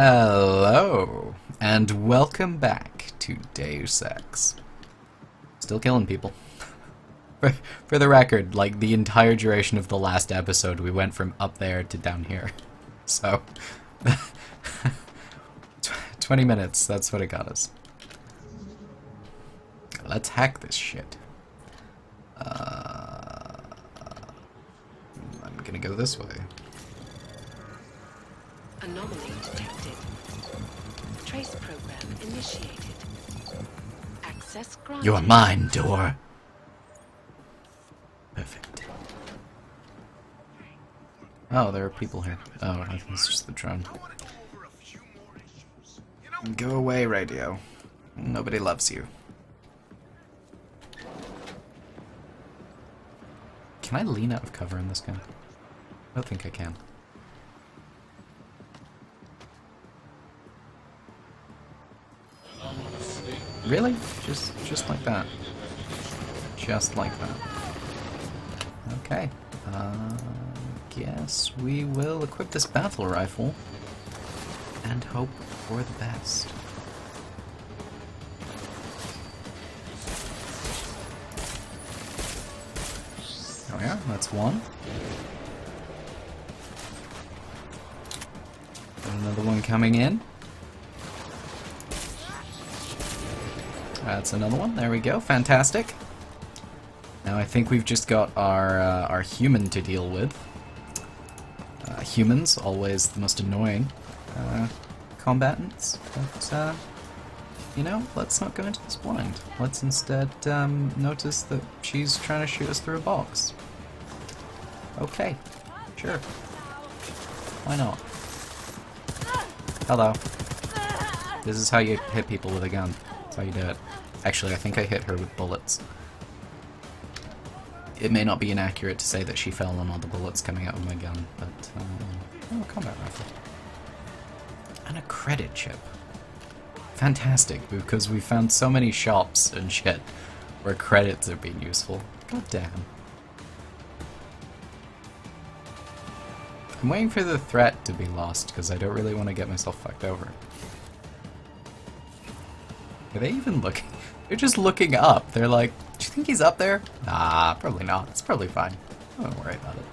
Hello, and welcome back to Deus Ex. Still killing people. For the record, like the entire duration of the last episode, we went from up there to down here. So, 20 minutes, that's what it got us. Let's hack this shit. I'm gonna go this way. Anomaly detected. Trace program initiated. Access granted. You're mine, door. Perfect. Oh, there are people here. Oh, I think it's just the drone. Go away, radio. Nobody loves you. Can I lean out of cover in this game? I don't think I can. Really? Just like that. Just like that. Okay. Guess we will equip this battle rifle and hope for the best. Oh yeah, that's one. Another one coming in. That's another one. There we go. Fantastic. Now I think we've just got our human to deal with. Humans, always the most annoying combatants. But, you know, let's not go into this blind. Let's instead notice that she's trying to shoot us through a box. Okay. Sure. Why not? Hello. This is how you hit people with a gun. That's how you do it. Actually, I think I hit her with bullets. It may not be inaccurate to say that she fell on all the bullets coming out of my gun, but... oh, combat rifle. And a credit chip. Fantastic, because we found so many shops and shit where credits are being useful. God damn. I'm waiting for the threat to be lost, because I don't really want to get myself fucked over. Are they even looking? They're just looking up. They're like, do you think he's up there? Nah, probably not. It's probably fine. Don't worry about it.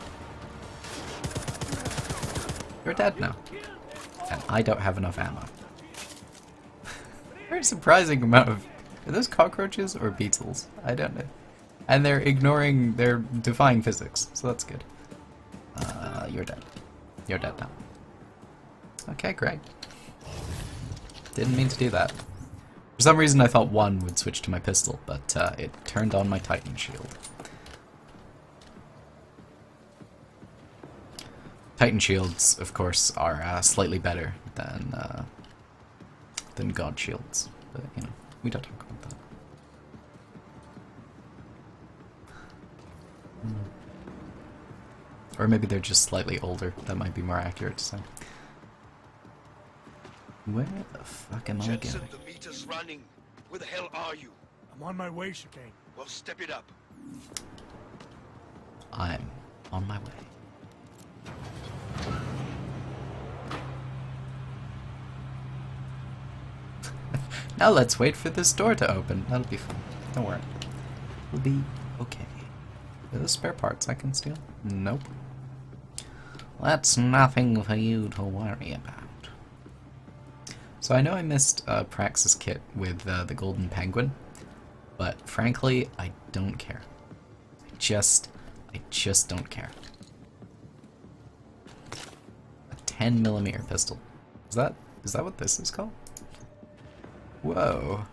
You're dead now. And I don't have enough ammo. Very surprising amount of... Are those cockroaches or beetles? I don't know. And they're defying physics, so that's good. You're dead. You're dead now. Okay, great. Didn't mean to do that. For some reason I thought one would switch to my pistol, but it turned on my Titan shield. Titan shields, of course, are slightly better than God shields, but you know, we don't talk about that. Or maybe they're just slightly older. That might be more accurate to say. Where the fuck am I going? The meter's running. Where the hell are you? I'm on my way, Chikane. Well, step it up. I'm on my way. Now let's wait for this door to open. That'll be fun. Don't worry. It'll be okay. Are those spare parts I can steal? Nope. That's nothing for you to worry about. So I know I missed Praxis kit with the golden penguin, but frankly, I don't care. I just don't care. A 10mm pistol. Is that what this is called? Whoa.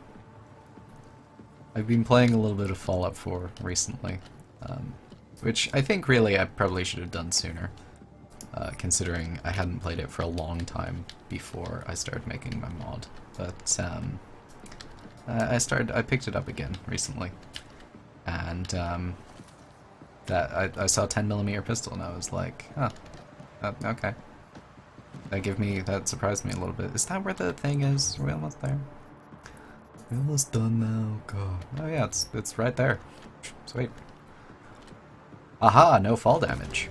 I've been playing a little bit of Fallout 4 recently, which I think really I probably should have done sooner. Considering I hadn't played it for a long time before I started making my mod. But I picked it up again recently, and I saw a 10mm pistol, and I was like, huh, okay. That surprised me a little bit. Is that where the thing is? Are we almost there? We're almost done now. God. Oh yeah, it's right there. Sweet. Aha! No fall damage.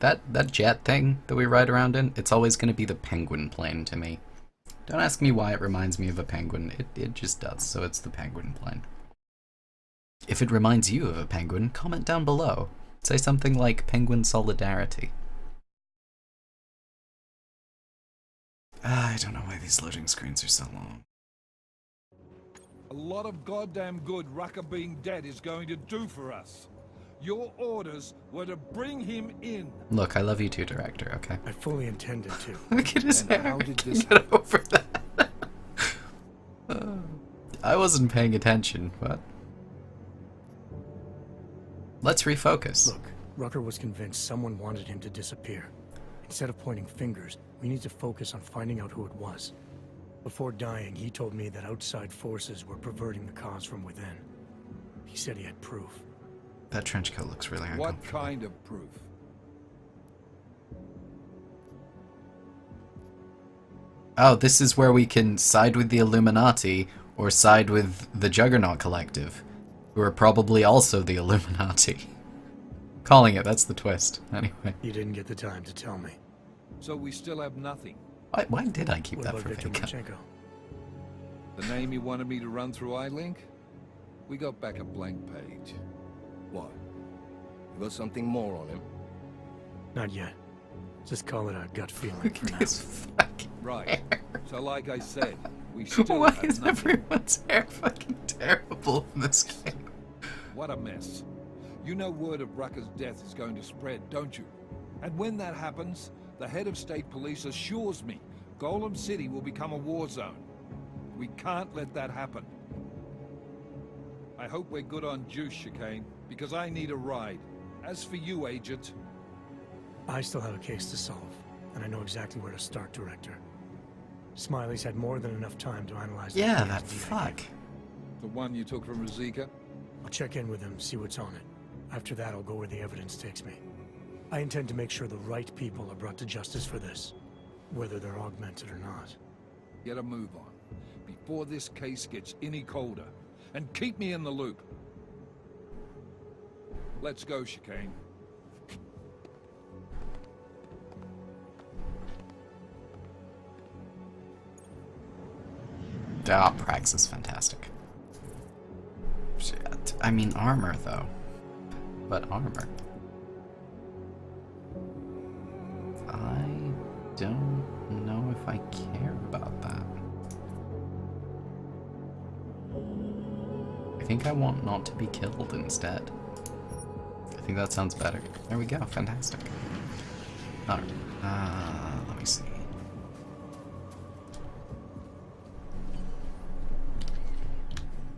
that jet thing that we ride around in, it's always going to be the penguin plane to me. Don't ask me why it reminds me of a penguin. It just does, so it's the penguin plane. If it reminds you of a penguin, comment down below. Say something like penguin solidarity. I don't know why these loading screens are so long. A lot of goddamn good Rucker being dead is going to do for us. Your orders were to bring him in. Look, I love you too, director, okay? I fully intended to. Look at his hair. How did this Get over that. I wasn't paying attention, but... Let's refocus. Look, Rucker was convinced someone wanted him to disappear. Instead of pointing fingers, we need to focus on finding out who it was. Before dying, he told me that outside forces were perverting the cause from within. He said he had proof. That trench coat looks really uncomfortable. What kind of proof? Oh, this is where we can side with the Illuminati or side with the Juggernaut Collective, who are probably also the Illuminati. Calling it, that's the twist. Anyway. You didn't get the time to tell me. So we still have nothing. Why did I keep What that about for Victor Vega? Marchenko? The name you wanted me to run through iLink? We got back a blank page. What? You got something more on him? Not yet. Just call it a gut feeling Look for at now. his fucking Right. hair. So like I said, we still Why have is nothing. everyone's hair fucking terrible in this game? What a mess. You know word of Rucker's death is going to spread, don't you? And when that happens, the head of state police assures me Golem City will become a war zone. We can't let that happen. I hope we're good on juice, Chikane, because I need a ride. As for you, Agent, I still have a case to solve, and I know exactly where to start, Director. Smiley's had more than enough time to analyze the Yeah, player's that DNA. fuck. the one you took from Razika, I'll check in with him, see what's on it. After that, I'll go where the evidence takes me. I intend to make sure the right people are brought to justice for this, whether they're augmented or not. get a move on before this case gets any colder. And keep me in the loop. Let's go, Chikane. Ah, Prax is fantastic. Shit. I mean, armor, though. But armor. I don't know if I care about that. I think I want not to be killed instead. I think that sounds better. There we go, fantastic. Alright, let me see.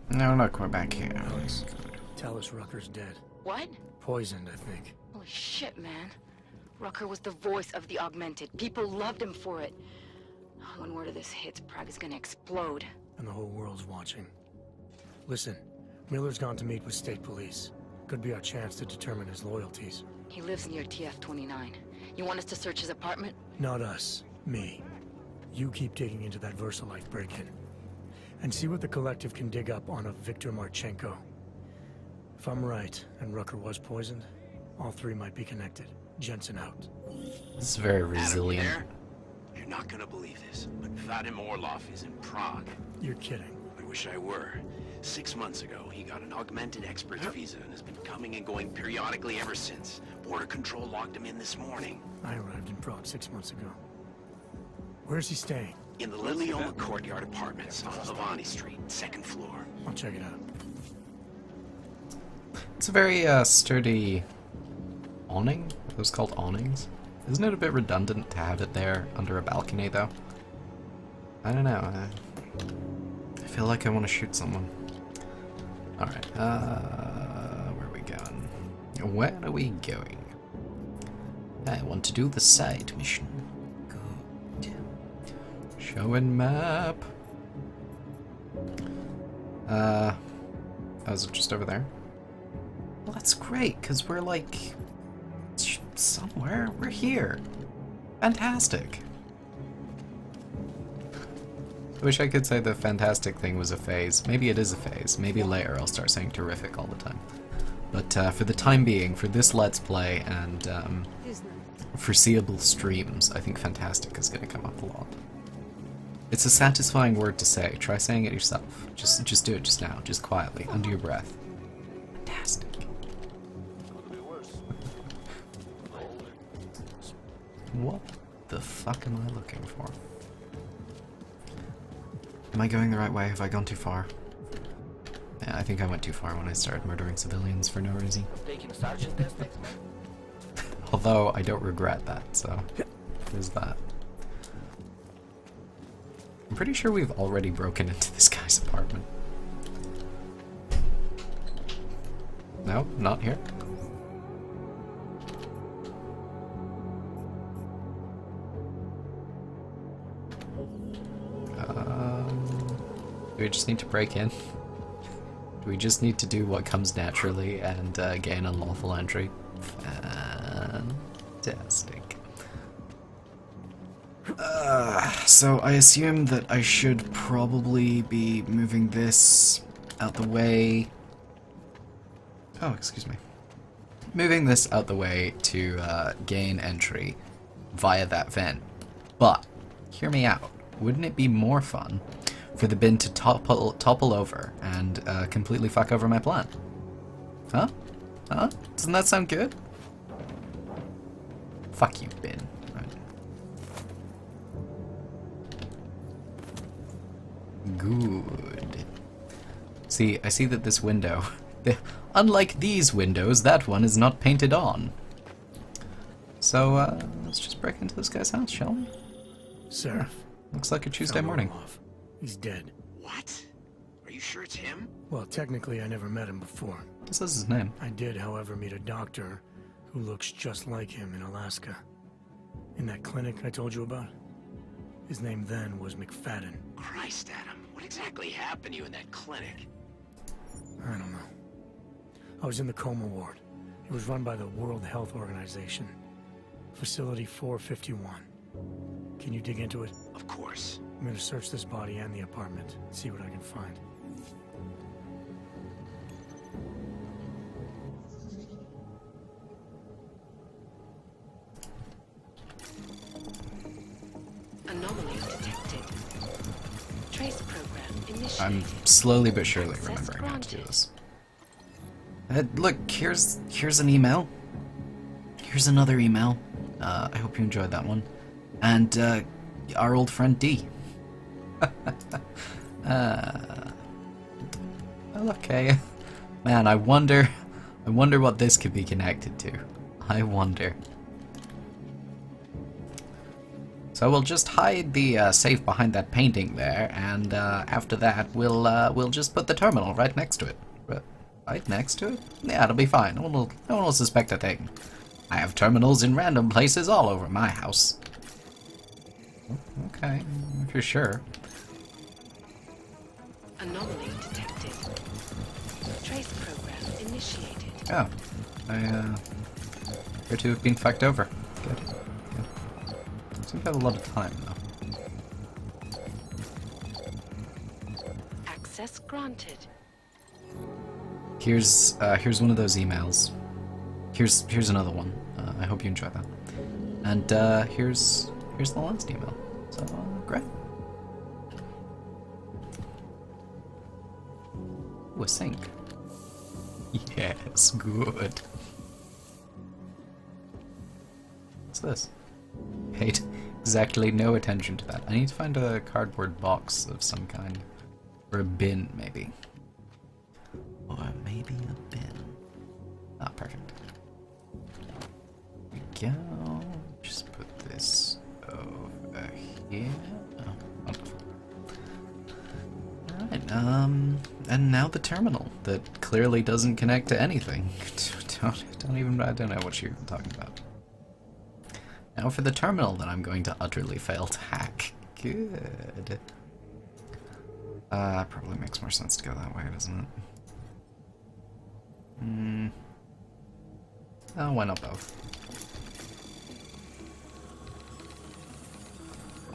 No, look, we're back here. Alex, tell us Rucker's dead. What? Poisoned, I think. Holy shit, man. Rucker was the voice of the augmented. People loved him for it. When word of this hits, Prague is gonna explode. And the whole world's watching. Listen, Miller's gone to meet with state police. Could be our chance to determine his loyalties. He lives near TF-29. You want us to search his apartment? Not us. Me. You keep digging into that VersaLife break-in. And see what the Collective can dig up on a Victor Marchenko. If I'm right, and Rucker was poisoned, all three might be connected. Jensen out. This is very Adam, you resilient. there? You're not gonna believe this, but Vadim Orlov is in Prague. You're kidding. I wish I were. 6 months ago, he got an augmented expert's visa and has been coming and going periodically ever since. Border Control locked him in this morning. I arrived in Prague 6 months ago. Where's he staying? In the Lilioma Courtyard Apartments on Lavani Street, 2nd floor. I'll check it out. It's a very sturdy awning. Are those called awnings? Isn't it a bit redundant to have it there under a balcony, though? I don't know. I feel like I want to shoot someone. Alright, where are we going? Where are we going? I want to do the side mission. Good. Showing map. Oh, is it just over there? Well, that's great, because we're like somewhere. We're here. Fantastic. I wish I could say the fantastic thing was a phase. Maybe it is a phase. Maybe later I'll start saying terrific all the time. But for the time being, for this Let's Play and foreseeable streams, I think fantastic is going to come up a lot. It's a satisfying word to say. Try saying it yourself. Just do it just now, just quietly, under your breath. Fantastic. What the fuck am I looking for? Am I going the right way? Have I gone too far? Yeah, I think I went too far when I started murdering civilians for no reason. Although, I don't regret that, so there's that. I'm pretty sure we've already broken into this guy's apartment. No, not here. Do we just need to break in? Do we just need to do what comes naturally and gain unlawful entry? Fantastic. So I assume that I should probably be moving this out the way. Oh, excuse me. Moving this out the way to gain entry via that vent. But, hear me out. Wouldn't it be more fun for the bin to topple over and completely fuck over my plan? Huh? Huh? Doesn't that sound good? Fuck you, bin. Right. Good. See, I see that this window, unlike these windows, that one is not painted on. So, let's just break into this guy's house, shall we? Seraph. Looks like a Tuesday morning. He's dead. What? Are you sure it's him? Well, technically, I never met him before. This is his name. I did, however, meet a doctor who looks just like him in Alaska. In that clinic I told you about. His name then was McFadden. Christ, Adam. What exactly happened to you in that clinic? I don't know. I was in the coma ward. It was run by the World Health Organization. Facility 451. Can you dig into it? Of course. I'm gonna search this body and the apartment, see what I can find. Anomaly detected. Trace program initiated. I'm slowly but surely Access remembering how to do granted. this. Look, here's an email. Here's another email. I hope you enjoyed that one. And our old friend D. Well, okay. Man, I wonder what this could be connected to. I wonder. So we'll just hide the safe behind that painting there, and after that we'll just put the terminal right next to it. Right next to it? Yeah, it'll be fine. No one will suspect a thing. I have terminals in random places all over my house. Okay, if you're sure. Anomaly detected. Trace program initiated. Oh, I appear to have been fucked over. Good. Good. Seem to have a lot of time though. Access granted. Here's one of those emails. Here's another one. I hope you enjoy that. And here's the last email. So great. Ooh, a sink. Yes, good. What's this? Paid exactly no attention to that. I need to find a cardboard box of some kind. Or a bin, maybe. Or maybe a bin. Ah, perfect. There we go. Just put this over here. Oh, wonderful. Alright, and now the terminal that clearly doesn't connect to anything. I don't know what you're even talking about. Now for the terminal that I'm going to utterly fail to hack. Good. Probably makes more sense to go that way, doesn't it? Oh, why not both?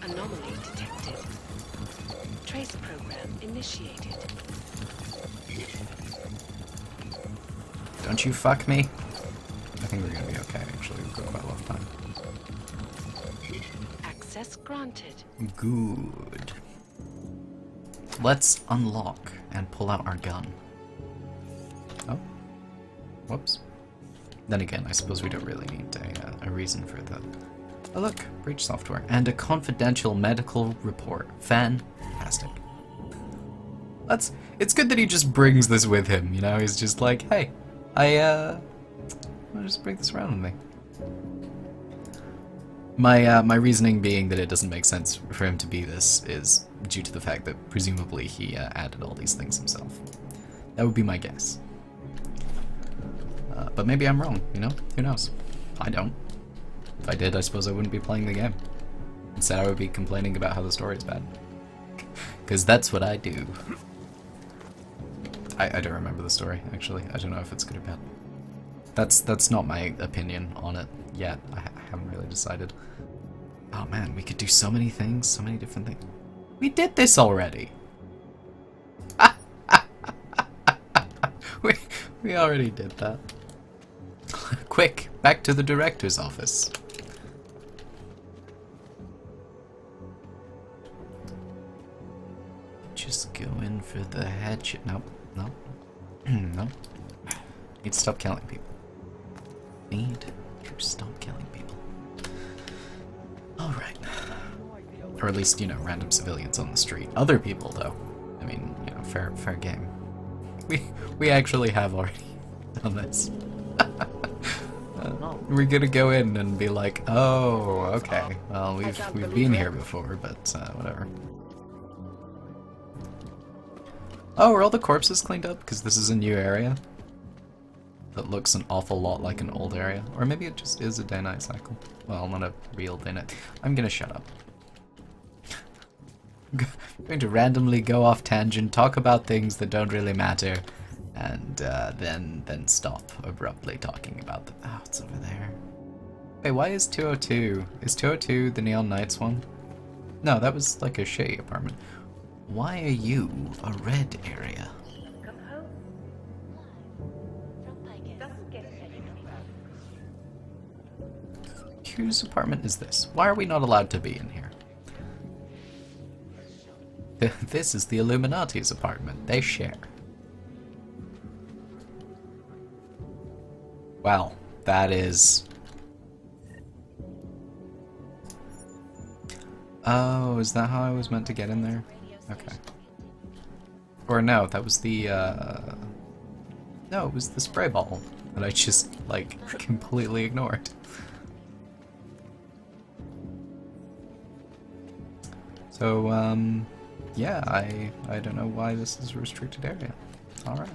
Anomaly detected. Trace program initiated. Don't you fuck me? I think we're gonna be okay, actually. We've got quite a lot of time. Access granted. Good. Let's unlock and pull out our gun. Oh. Whoops. Then again, I suppose we don't really need a reason for that. Oh look, breach software. And a confidential medical report. Fantastic. It's good that he just brings this with him, you know? He's just like, hey, I'll just bring this around with me. My reasoning being that it doesn't make sense for him to be this is due to the fact that presumably he added all these things himself. That would be my guess. But maybe I'm wrong, you know? Who knows? I don't. If I did, I suppose I wouldn't be playing the game. Instead, I would be complaining about how the story is bad. Because that's what I do. I don't remember the story, actually. I don't know if it's good or bad. That's not my opinion on it yet. I haven't really decided. Oh man, we could do so many things, so many different things. We did this already! we already did that. Quick, back to the director's office. Just go in for the headshot. Nope, nope, nope. Need to stop killing people. Need to stop killing people. Alright. Or at least, you know, random civilians on the street. Other people, though. I mean, you know, fair game. We actually have already done this. We're gonna go in and be like, oh, okay. Well, we've been here before, but whatever. Oh, are all the corpses cleaned up? Because this is a new area that looks an awful lot like an old area. Or maybe it just is a day-night cycle. Well, not a real day-night. I'm gonna shut up. I'm going to randomly go off tangent, talk about things that don't really matter, and then stop abruptly talking about them. Oh, it's over there. Hey, why is 202? Is 202 the Neon Knights one? No, that was like a shitty apartment. Why are you a red area? Whose apartment is this? Why are we not allowed to be in here? This is the Illuminati's apartment. They share. Wow, that is... Oh, is that how I was meant to get in there? Okay. Or no, that was the, No, it was the spray ball that I just, like, completely ignored. So, yeah, I don't know why this is a restricted area. Alright.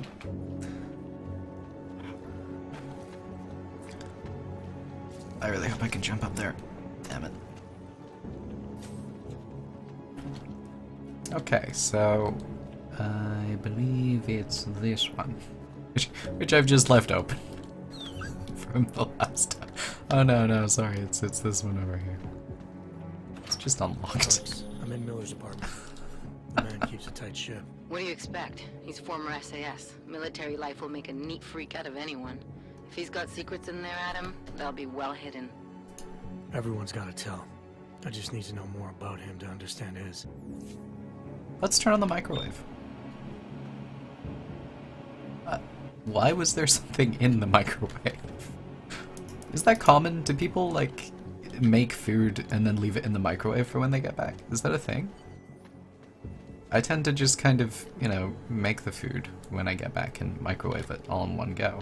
I really hope I can jump up there. Damn it. Okay, so I believe it's this one, which I've just left open from the last time. Oh no, sorry, it's this one over here. It's just unlocked. Alex, I'm in Miller's apartment. The man keeps a tight ship. What do you expect? He's former SAS. Military life will make a neat freak out of anyone. If he's got secrets in there, Adam, they'll be well hidden. Everyone's got to tell. I just need to know more about him to understand his. Let's turn on the microwave. Why was there something in the microwave? Is that common? Do people, like, make food and then leave it in the microwave for when they get back? Is that a thing? I tend to just kind of, you know, make the food when I get back and microwave it all in one go.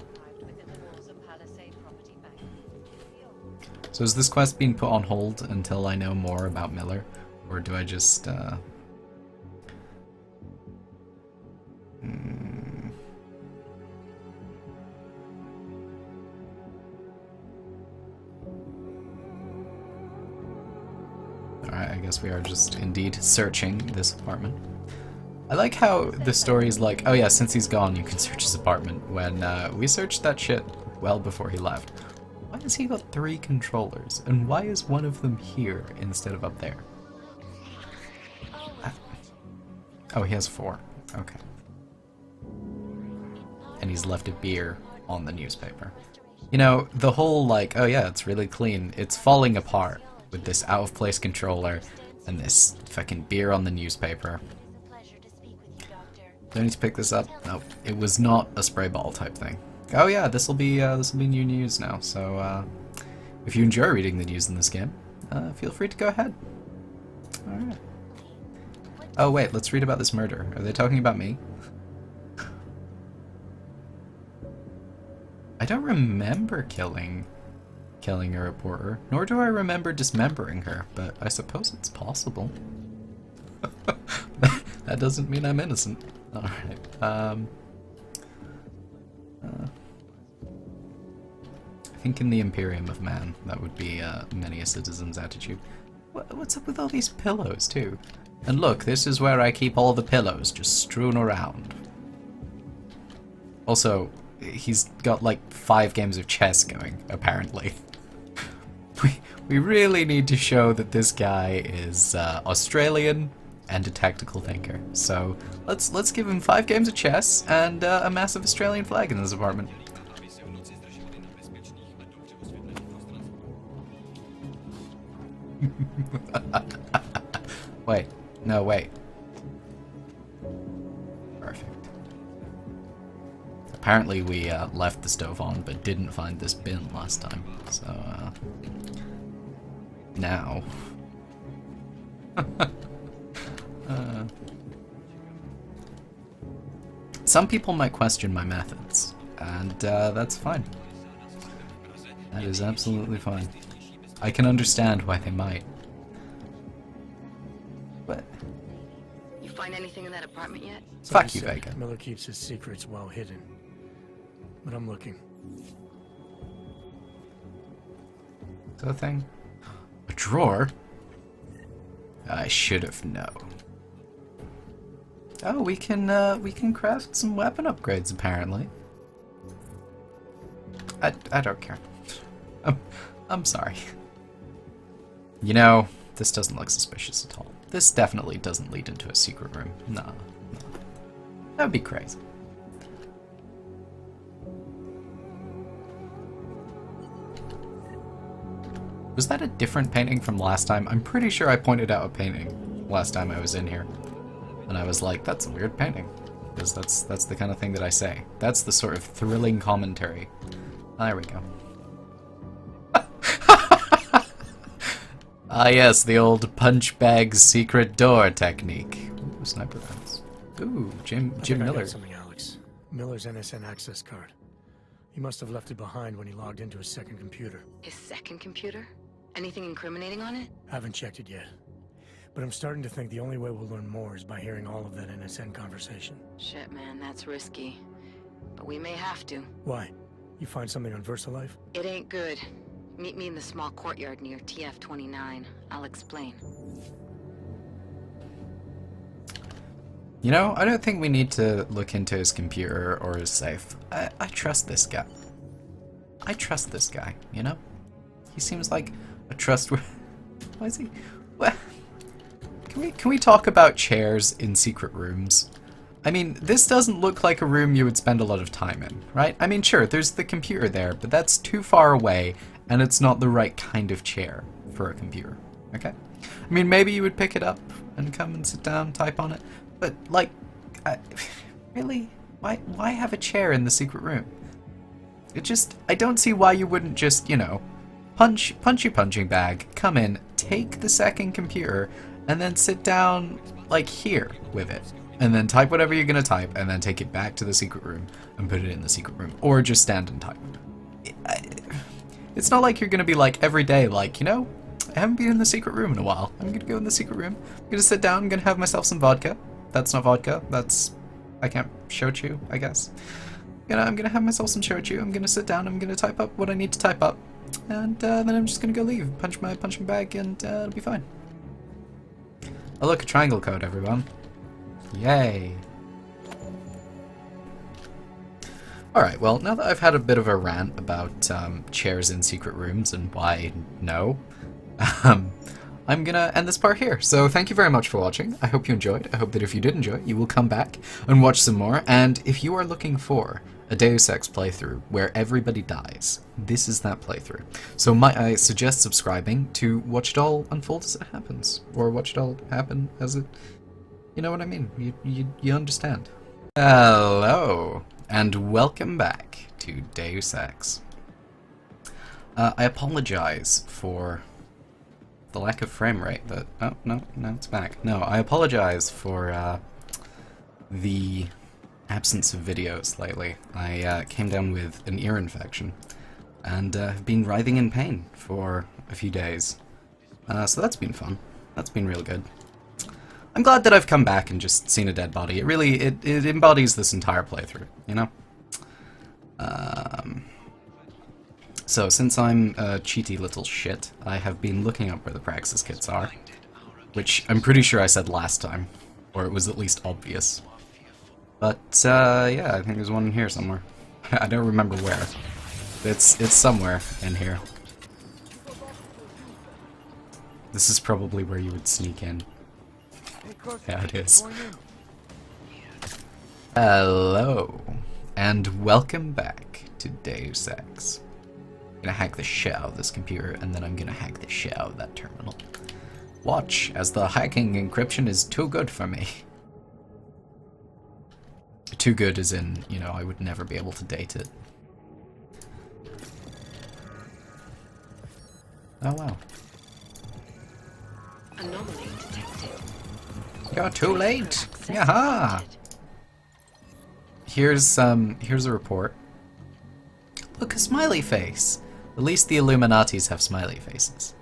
So is this quest being put on hold until I know more about Miller? Or do I just, Alright, I guess we are just indeed searching this apartment. I like how the story is like, oh yeah, since he's gone, you can search his apartment, when we searched that shit well before he left. Why has he got 3 controllers? And why is one of them here instead of up there? Oh, he has 4. Okay. And he's left a beer on the newspaper. You know, the whole like, oh yeah, it's really clean, it's falling apart. with this out-of-place controller and this fucking beer on the newspaper. Do I need to pick this up? No, it was not a spray bottle type thing. Oh yeah, this will be new news now. So if you enjoy reading the news in this game, feel free to go ahead. All right. Oh wait, let's read about this murder. Are they talking about me? I don't remember killing a reporter, nor do I remember dismembering her, but I suppose it's possible. That doesn't mean I'm innocent. Alright, I think in the Imperium of Man, that would be many a citizen's attitude. What's up with all these pillows, too? And look, this is where I keep all the pillows, just strewn around. Also, he's got like 5 games of chess going, apparently. We really need to show that this guy is Australian and a tactical thinker. So let's give him 5 games of chess and a massive Australian flag in his apartment. Wait, no, wait. Perfect. Apparently we left the stove on, but didn't find this bin last time. So, now. Some people might question my methods, and that's fine. That is absolutely fine. I can understand why they might. But You find anything in that apartment yet? fuck you, Vega. Miller keeps his secrets well hidden. But I'm looking. Is that a thing? A drawer? I should have known. Oh, we can craft some weapon upgrades apparently. I don't care. I'm sorry. You know, this doesn't look suspicious at all. This definitely doesn't lead into a secret room. No. That would be crazy. Was that a different painting from last time? I'm pretty sure I pointed out a painting last time I was in here. And I was like, that's a weird painting. Because that's the kind of thing that I say. That's the sort of thrilling commentary. There we go. Ah yes, the old punch bag secret door technique. Ooh, sniper rounds. Ooh, Jim I Miller. got something, Alex. Miller's NSN access card. He must have left it behind when he logged into his second computer. His second computer? Anything incriminating on it? Haven't checked it yet. But I'm starting to think the only way we'll learn more is by hearing all of that NSN conversation. Shit, man, that's risky. But we may have to. Why? You find something on VersaLife? It ain't good. Meet me in the small courtyard near TF-29. I'll explain. You know, I don't think we need to look into his computer or his safe. I trust this guy. I trust this guy, you know? He seems like a trustworthy... Why is he... What? Can we talk about chairs in secret rooms? I mean, this doesn't look like a room you would spend a lot of time in, right? I mean, sure, there's the computer there, but that's too far away, and it's not the right kind of chair for a computer, okay? I mean, maybe you would pick it up and come and sit down, type on it, but, like, really? Why have a chair in the secret room? It just, I don't see why you wouldn't just, you know, punch your punching bag, come in, take the second computer, and then sit down, like, here with it. And then type whatever you're gonna type, and then take it back to the secret room and put it in the secret room. Or just stand and type. It's not like you're gonna be like, every day, like, you know, I haven't been in the secret room in a while. I'm gonna go in the secret room. I'm gonna sit down, I'm gonna have myself some vodka. That's not vodka, that's... I can't shochu, I guess. I'm gonna have myself some shochu, I'm gonna sit down, I'm gonna type up what I need to type up. And then I'm just gonna go leave, punch my punching bag, and it'll be fine. Oh look, a triangle code, everyone. Yay. Alright, well, now that I've had a bit of a rant about chairs in secret rooms and why no, I'm gonna end this part here. So thank you very much for watching. I hope you enjoyed. I hope that if you did enjoy, you will come back and watch some more. And if you are looking for a Deus Ex playthrough where everybody dies. This is that playthrough. So might I suggest subscribing to watch it all unfold as it happens, or watch it all happen as it... You know what I mean? You understand. Hello, and welcome back to Deus Ex. I apologize for the lack of frame rate that... Oh, no, it's back. No, I apologize for the absence of videos lately. I came down with an ear infection and have been writhing in pain for a few days. So that's been fun. That's been real good. I'm glad that I've come back and just seen a dead body. It really, it embodies this entire playthrough, you know? So since I'm a cheaty little shit, I have been looking up where the Praxis kits are, which I'm pretty sure I said last time, or it was at least obvious. But, yeah, I think there's one in here somewhere. I don't remember where. It's somewhere in here. This is probably where you would sneak in. Yeah, it is. Hello, and welcome back to Deus Ex. I'm gonna hack the shit out of this computer, and then I'm gonna hack the shit out of that terminal. Watch, as the hacking encryption is too good for me. Too good as in, you know, I would never be able to date it. Oh wow. Anomaly detected. You're too late! Yaha! Here's a report. Look, a smiley face! At least the Illuminatis have smiley faces.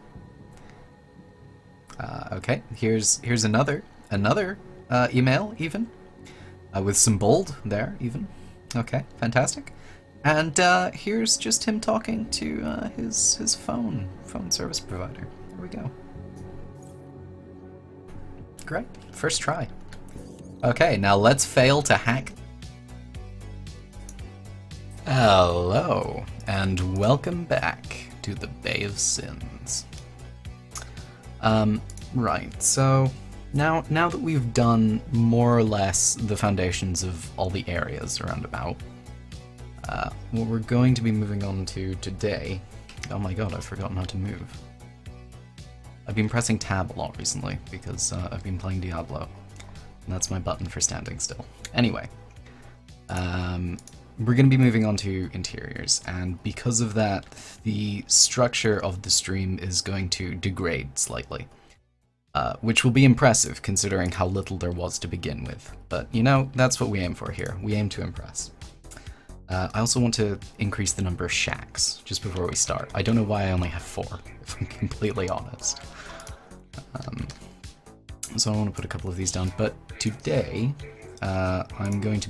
Okay, here's another email, even. With some bold there, even. Okay, fantastic. And here's just him talking to his phone service provider. There we go. Great, first try. Okay, now let's fail to hack. Hello, and welcome back to the Bay of Sins. Right, so now that we've done more or less the foundations of all the areas around about, what we're going to be moving on to today... Oh my god, I've forgotten how to move. I've been pressing tab a lot recently, because I've been playing Diablo, and that's my button for standing still. Anyway, we're going to be moving on to interiors, and because of that, the structure of the stream is going to degrade slightly. Which will be impressive, considering how little there was to begin with. But, you know, that's what we aim for here. We aim to impress. I also want to increase the number of shacks, just before we start. I don't know why I only have 4, if I'm completely honest. So I want to put a couple of these down, but today, I'm going to